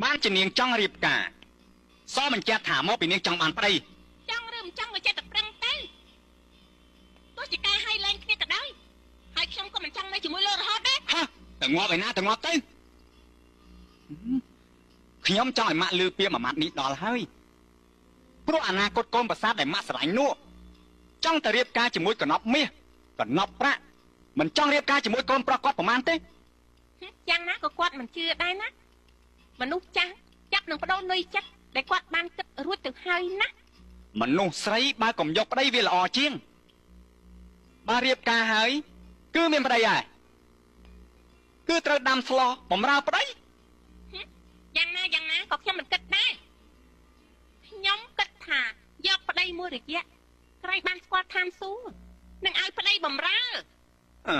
បានជានាងចង់រៀបការសមិនចេះថាមកពីនាងចង់បានប្តីចង់ឬមិនចង់ក៏ចេះតែប្រឹងទៅទោះជាការឲ្យលែងគ្នាក៏ដោយហើយខ្ញុំក៏មិនចង់នៅជាមួយលោករហូតដែរហ៎ទៅងាប់ឯណាទៅងាប់ទៅខ្ញុំចង់ឲ្យម៉ាក់លឺពាក្យមួយម៉ាត់នេះដល់ហើយព្រោះអនាគតកូនប្រសាទដែលម៉ាក់ស្រឡាញ់នោះចង់ទៅរៀបការជាមួយកណប់មាសកណប់ប្រាក់មិនចង់រៀបការជាមួយកូនប្រុសគាត់ប្រហែលទេយ៉ាងណាក៏គាត់មិនជឿដែរណាមនុស្សចាស់ចាប់នឹងបដូរនុយចិត្តដែលគាត់បានគិតរួចទៅហើយណាមនុស្សស្រីបើកុំយកប្តីវាល្អជាងបើរៀបការហើយគឺមានប្តីហើយគឺត្រូវដាំស្លោបំរើប្តីយ៉ាងណាក៏ខ្ញុំមិនគិតដែរខ្ញុំគិតថាយកប្តីមួយរយៈក្រែងបានស្គាល់ឋានសួគ៌នឹងឲ្យប្តីបំរើអឺ